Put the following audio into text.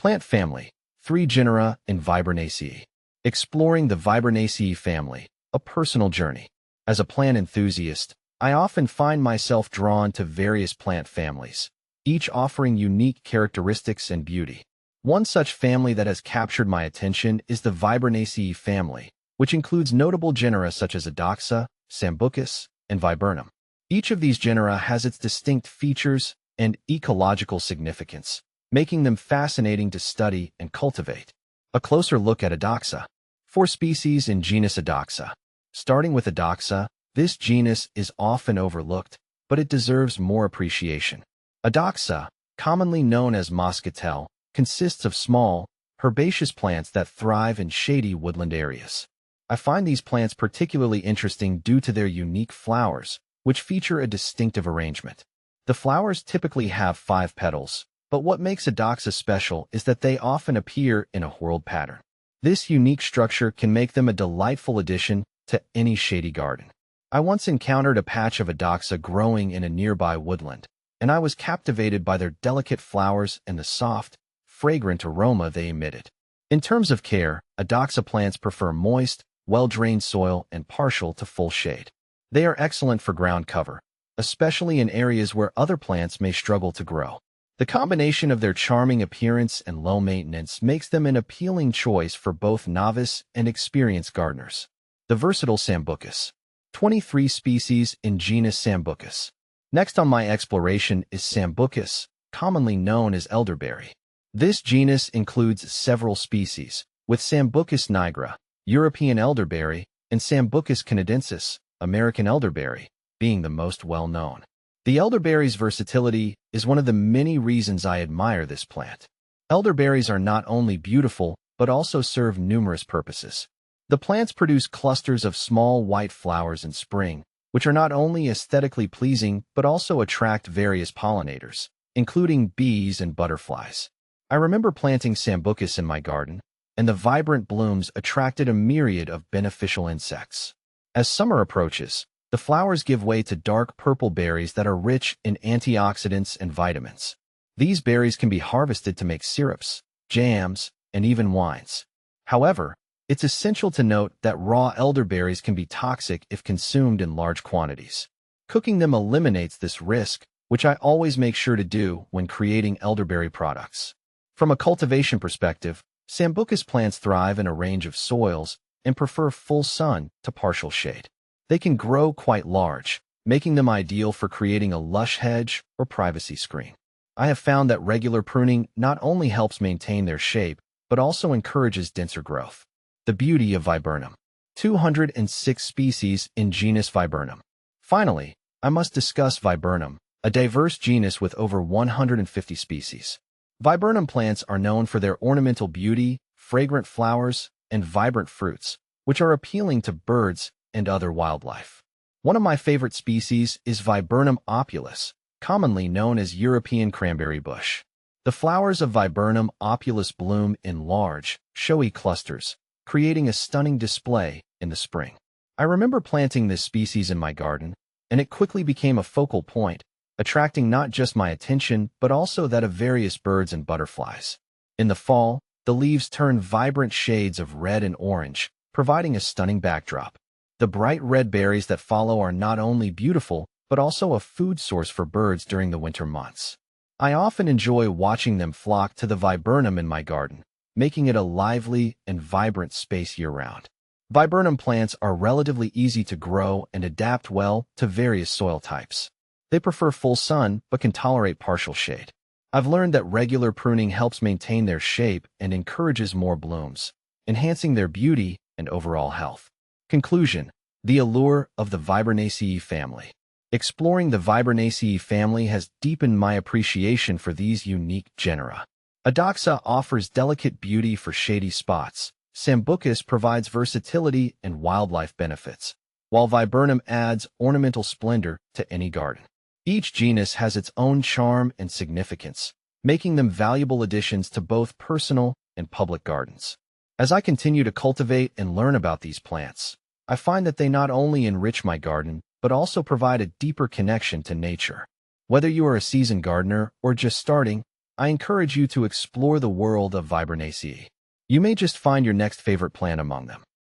Plant family, 3 genera in Viburnaceae. Exploring the Viburnaceae family, a personal journey. As a plant enthusiast, I often find myself drawn to various plant families, each offering unique characteristics and beauty. One such family that has captured my attention is the Viburnaceae family, which includes notable genera such as Adoxa, Sambucus, and Viburnum. Each of these genera has its distinct features and ecological significance, making them fascinating to study and cultivate. A closer look at Adoxa. 4 species in genus Adoxa. Starting with Adoxa, this genus is often overlooked, but it deserves more appreciation. Adoxa, commonly known as moscatel, consists of small, herbaceous plants that thrive in shady woodland areas. I find these plants particularly interesting due to their unique flowers, which feature a distinctive arrangement. The flowers typically have 5 petals, but what makes Adoxa special is that they often appear in a whorled pattern. This unique structure can make them a delightful addition to any shady garden. I once encountered a patch of Adoxa growing in a nearby woodland, and I was captivated by their delicate flowers and the soft, fragrant aroma they emitted. In terms of care, Adoxa plants prefer moist, well-drained soil and partial to full shade. They are excellent for ground cover, especially in areas where other plants may struggle to grow. The combination of their charming appearance and low maintenance makes them an appealing choice for both novice and experienced gardeners. The versatile Sambucus. 23 species in genus Sambucus. Next on my exploration is Sambucus, commonly known as elderberry. This genus includes several species, with Sambucus nigra, European elderberry, and Sambucus canadensis, American elderberry, being the most well-known. The elderberry's versatility is one of the many reasons I admire this plant. Elderberries are not only beautiful, but also serve numerous purposes. The plants produce clusters of small white flowers in spring, which are not only aesthetically pleasing, but also attract various pollinators, including bees and butterflies. I remember planting Sambucus in my garden, and the vibrant blooms attracted a myriad of beneficial insects. As summer approaches, the flowers give way to dark purple berries that are rich in antioxidants and vitamins. These berries can be harvested to make syrups, jams, and even wines. However, it's essential to note that raw elderberries can be toxic if consumed in large quantities. Cooking them eliminates this risk, which I always make sure to do when creating elderberry products. From a cultivation perspective, Sambucus plants thrive in a range of soils and prefer full sun to partial shade. They can grow quite large, making them ideal for creating a lush hedge or privacy screen. I have found that regular pruning not only helps maintain their shape, but also encourages denser growth. The beauty of Viburnum. 206 species in genus Viburnum. Finally, I must discuss Viburnum, a diverse genus with over 150 species. Viburnum plants are known for their ornamental beauty, fragrant flowers, and vibrant fruits, which are appealing to birds and other wildlife. One of my favorite species is Viburnum opulus, commonly known as European cranberry bush. The flowers of Viburnum opulus bloom in large, showy clusters, creating a stunning display in the spring. I remember planting this species in my garden, and it quickly became a focal point, attracting not just my attention but also that of various birds and butterflies. In the fall, the leaves turn vibrant shades of red and orange, providing a stunning backdrop. The bright red berries that follow are not only beautiful, but also a food source for birds during the winter months. I often enjoy watching them flock to the Viburnum in my garden, making it a lively and vibrant space year-round. Viburnum plants are relatively easy to grow and adapt well to various soil types. They prefer full sun but can tolerate partial shade. I've learned that regular pruning helps maintain their shape and encourages more blooms, enhancing their beauty and overall health. Conclusion: the allure of the Viburnaceae family. Exploring the Viburnaceae family has deepened my appreciation for these unique genera. Adoxa offers delicate beauty for shady spots. Sambucus provides versatility and wildlife benefits, while Viburnum adds ornamental splendor to any garden. Each genus has its own charm and significance, making them valuable additions to both personal and public gardens. As I continue to cultivate and learn about these plants, I find that they not only enrich my garden, but also provide a deeper connection to nature. Whether you are a seasoned gardener or just starting, I encourage you to explore the world of Viburnaceae. You may just find your next favorite plant among them.